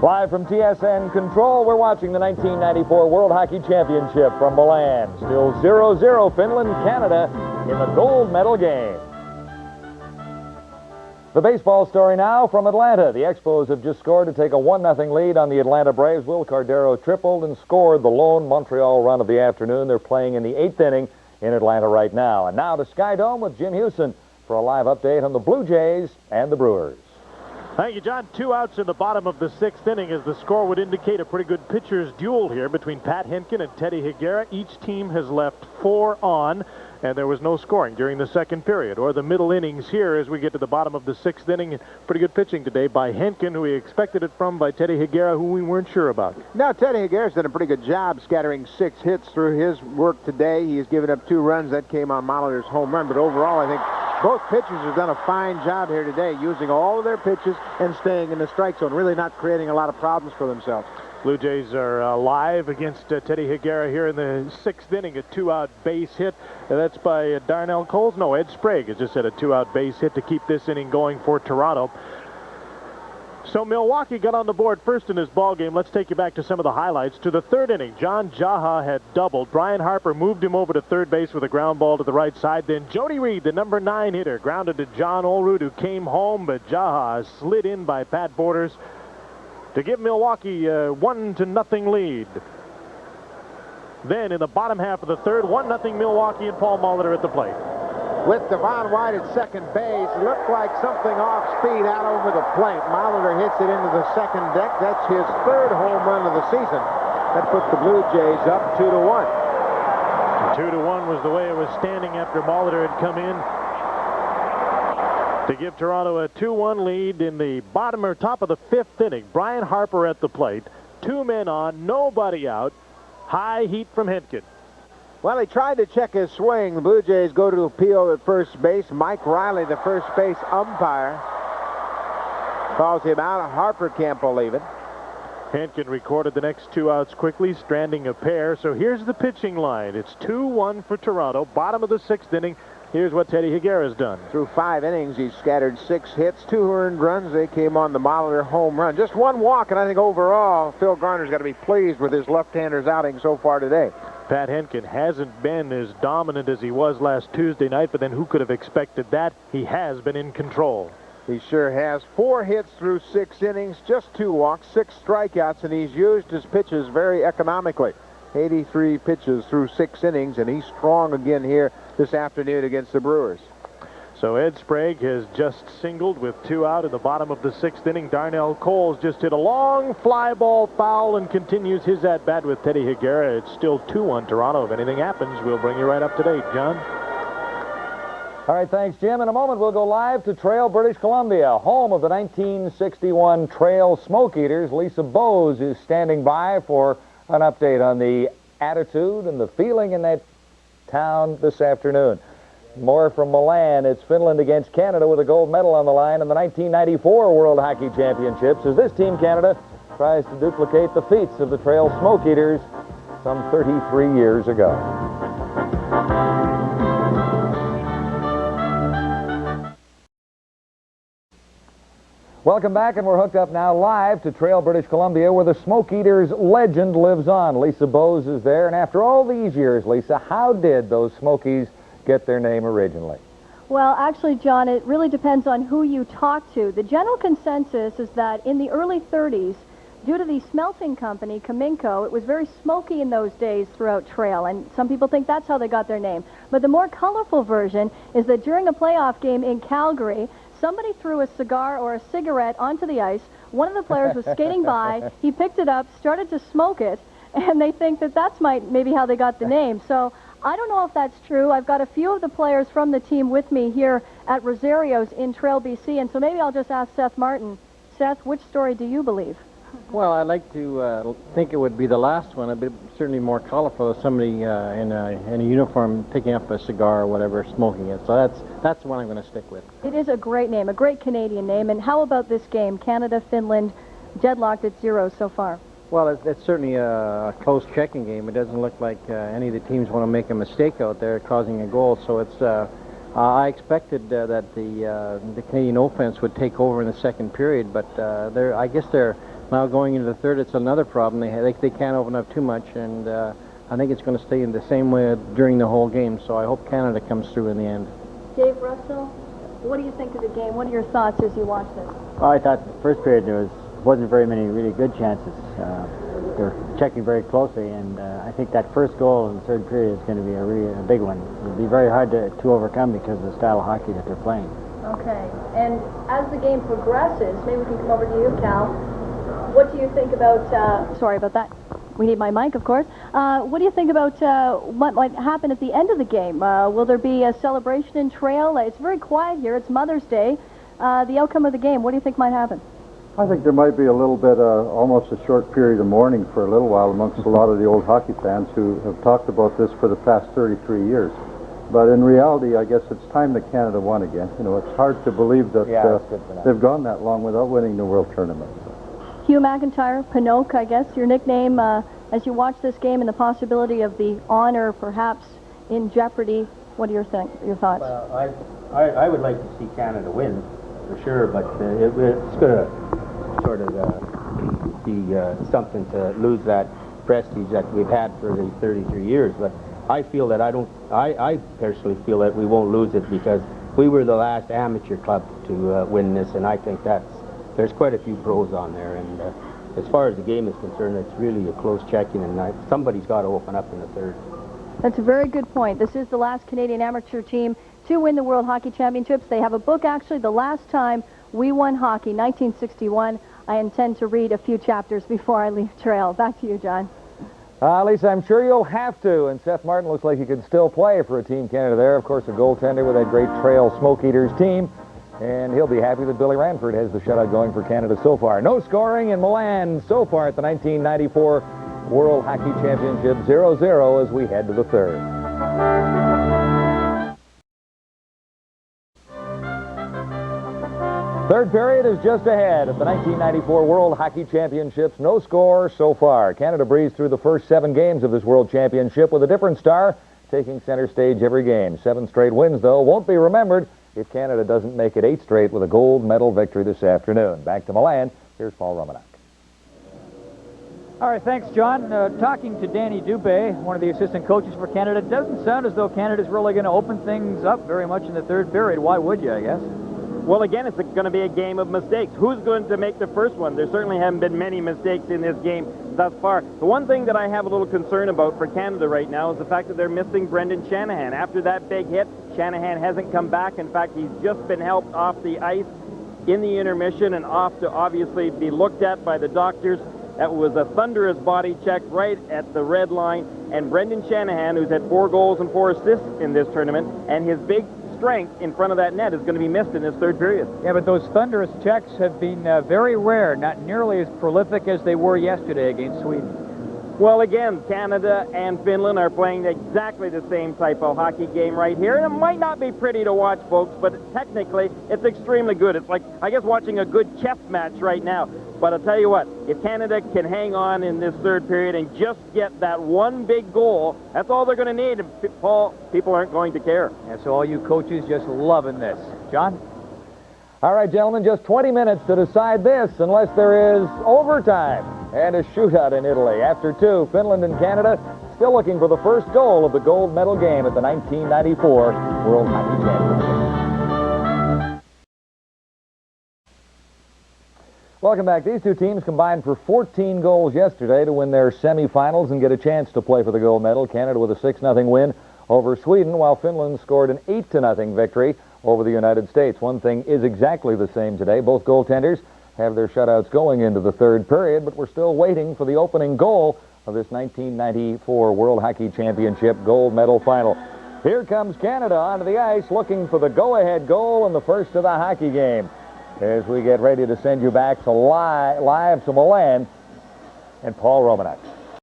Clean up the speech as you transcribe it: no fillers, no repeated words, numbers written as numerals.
Live from TSN Control, we're watching the 1994 World Hockey Championship from Milan. Still 0-0 Finland, Canada in the gold medal game. The baseball story now from Atlanta. The Expos have just scored to take a 1-0 lead on the Atlanta Braves. Will Cordero tripled and scored the lone Montreal run of the afternoon. They're playing in the 8th inning in Atlanta right now. And now to Sky Dome with Jim Houston for a live update on the Blue Jays and the Brewers. Thank you, John. 2 outs in the bottom of the 6th inning, as the score would indicate. A pretty good pitcher's duel here between Pat Henkin and Teddy Higuera. Each team has left 4 on, and there was no scoring during the second period or the middle innings here as we get to the bottom of the 6th inning. Pretty good pitching today by Henkin, who we expected it from, by Teddy Higuera, who we weren't sure about. Now, Teddy Higuera's done a pretty good job scattering 6 hits through his work today. He's given up 2 runs. That came on Molitor's home run, but overall, I think both pitchers have done a fine job here today, using all of their pitches and staying in the strike zone, really not creating a lot of problems for themselves. Blue Jays are live against Teddy Higuera here in the 6th inning, a 2-out base hit. That's by Darnell Coles. No, Ed Sprague has just had a 2-out base hit to keep this inning going for Toronto. So Milwaukee got on the board first in this ball game. Let's take you back to some of the highlights. To the 3rd inning, John Jaha had doubled. Brian Harper moved him over to third base with a ground ball to the right side. Then Jody Reed, the number 9 hitter, grounded to John Olerud, who came home, but Jaha slid in by Pat Borders to give Milwaukee a 1-0 lead. Then in the bottom half of the 3rd, 1-0 Milwaukee, and Paul Molitor at the plate. With Devon White at second base, looked like something off speed out over the plate. Molitor hits it into the second deck. That's his 3rd home run of the season. That puts the Blue Jays up 2-1. 2-1 was the way it was standing after Molitor had come in to give Toronto a 2-1 lead in the bottom or top of the 5th inning. Brian Harper at the plate. 2 men on, nobody out. High heat from Henkin. Well, he tried to check his swing. The Blue Jays go to appeal at first base. Mike Riley, the first base umpire, calls him out. Harper can't believe it. Henkin recorded the next 2 outs quickly, stranding a pair. So here's the pitching line. It's 2-1 for Toronto. Bottom of the 6th inning. Here's what Teddy Higuera's done. Through 5 innings, he's scattered 6 hits, 2 earned runs. They came on the Molitor home run. Just 1 walk, and I think overall, Phil Garner's got to be pleased with his left-hander's outing so far today. Pat Henkin hasn't been as dominant as he was last Tuesday night, but then who could have expected that? He has been in control. He sure has. 4 hits through 6 innings, just 2 walks, 6 strikeouts, and he's used his pitches very economically. 83 pitches through 6 innings, and he's strong again here this afternoon against the Brewers. So Ed Sprague has just singled with 2 out in the bottom of the 6th inning. Darnell Coles just hit a long fly ball foul and continues his at-bat with Teddy Higuera. It's still 2-1 Toronto. If anything happens, we'll bring you right up to date. John? All right, thanks, Jim. In a moment, we'll go live to Trail, British Columbia, home of the 1961 Trail Smoke Eaters. Lisa Bowes is standing by for an update on the attitude and the feeling in that town this afternoon. More from Milan. It's Finland against Canada with a gold medal on the line in the 1994 World Hockey Championships as this team, Canada, tries to duplicate the feats of the Trail Smoke Eaters some 33 years ago. Welcome back, and we're hooked up now live to Trail, British Columbia, where the Smoke Eaters legend lives on. Lisa Bowes is there, and after all these years, Lisa, how did those Smokies get their name originally? Well, actually, John, it really depends on who you talk to. The general consensus is that in the early 30s, due to the smelting company, Kaminko, it was very smoky in those days throughout Trail, and some people think that's how they got their name. But the more colorful version is that during a playoff game in Calgary, somebody threw a cigar or a cigarette onto the ice. One of the players was skating by. He picked it up, started to smoke it, and they think that that's maybe how they got the name. So I don't know if that's true. I've got a few of the players from the team with me here at Rosario's in Trail, BC, and so maybe I'll just ask Seth Martin. Seth, which story do you believe? Well, I like to think it would be the last one, a bit certainly more colorful. Somebody in a uniform picking up a cigar or whatever, smoking it. So that's the one I'm going to stick with. It is a great name, a great Canadian name. And how about this game, Canada, Finland, deadlocked at 0 so far? Well, it's certainly a close checking game. It doesn't look like any of the teams want to make a mistake out there causing a goal. So it's I expected that the Canadian offense would take over in the second period, but I guess they're Now going into the third, it's another problem. They can't open up too much, and I think it's going to stay in the same way during the whole game. So I hope Canada comes through in the end. Dave Russell, what do you think of the game? What are your thoughts as you watch this? Well, I thought the first period there wasn't very many really good chances. They're checking very closely, and I think that first goal in the third period is going to be a big one. It'll be very hard to overcome because of the style of hockey that they're playing. Okay, and as the game progresses, maybe we can come over to you, Cal. What do you think about, sorry about that. We need my mic, of course. What do you think about what might happen at the end of the game? Will there be a celebration in Trail? It's very quiet here. It's Mother's Day. The outcome of the game, what do you think might happen? I think there might be a little bit, almost a short period of mourning for a little while amongst a lot of the old hockey fans who have talked about this for the past 33 years. But in reality, I guess it's time that Canada won again. You know, it's hard to believe that they've gone that long without winning the World Tournament. Hugh McIntyre, Pinocchio, I guess, your nickname, as you watch this game and the possibility of the honor perhaps in jeopardy, what are your thoughts? Well, I would like to see Canada win, for sure, but it's going to sort of be something to lose that prestige that we've had for the 33 years. But I feel that I personally feel that we won't lose it because we were the last amateur club to win this, and I think there's quite a few pros on there, and as far as the game is concerned, it's really a close check-in, and somebody's got to open up in the third. That's a very good point. This is the last Canadian amateur team to win the World Hockey Championships. They have a book, actually, the last time we won hockey, 1961. I intend to read a few chapters before I leave Trail. Back to you, John. Lisa, I'm sure you'll have to, and Seth Martin looks like he could still play for a Team Canada there. Of course, a goaltender with that great Trail Smoke Eaters team. And he'll be happy that Billy Ranford has the shutout going for Canada so far. No scoring in Milan so far at the 1994 World Hockey Championship, 0-0 as we head to the third. Third period is just ahead of the 1994 World Hockey Championships. No score so far. Canada breezed through the first 7 games of this World Championship with a different star taking center stage every game. 7 straight wins, though, won't be remembered if Canada doesn't make it 8 straight with a gold medal victory this afternoon. Back to Milan, here's Paul Romanek. All right, thanks, John. Talking to Danny Dubé, one of the assistant coaches for Canada, it doesn't sound as though Canada's really going to open things up very much in the third period. Why would you, I guess? Well, again, it's going to be a game of mistakes. Who's going to make the first one? There certainly haven't been many mistakes in this game thus far. The one thing that I have a little concern about for Canada right now is the fact that they're missing Brendan Shanahan. After that big hit, Shanahan hasn't come back. In fact, he's just been helped off the ice in the intermission and off to obviously be looked at by the doctors. That was a thunderous body check right at the red line. And Brendan Shanahan, who's had 4 goals and 4 assists in this tournament, and his big strength in front of that net is going to be missed in this third period. Yeah, but those thunderous checks have been very rare, not nearly as prolific as they were yesterday against Sweden. Well, again, Canada and Finland are playing exactly the same type of hockey game right here. And it might not be pretty to watch, folks, but technically, it's extremely good. It's like, I guess, watching a good chess match right now. But I'll tell you what, if Canada can hang on in this third period and just get that one big goal, that's all they're going to need. And Paul, people aren't going to care. Yeah, so all you coaches just loving this. John? All right, gentlemen, just 20 minutes to decide this, unless there is overtime and a shootout in Italy. After 2, Finland and Canada still looking for the first goal of the gold medal game at the 1994 World Hockey Championship. Welcome back. These two teams combined for 14 goals yesterday to win their semifinals and get a chance to play for the gold medal. Canada with a 6-0 win over Sweden, while Finland scored an 8-0 victory over the United States. One thing is exactly the same today. Both goaltenders have their shutouts going into the third period, but we're still waiting for the opening goal of this 1994 World Hockey Championship gold medal final. Here comes Canada onto the ice looking for the go-ahead goal in the first of the hockey game. As we get ready to send you back to live to Milan and Paul Romanek.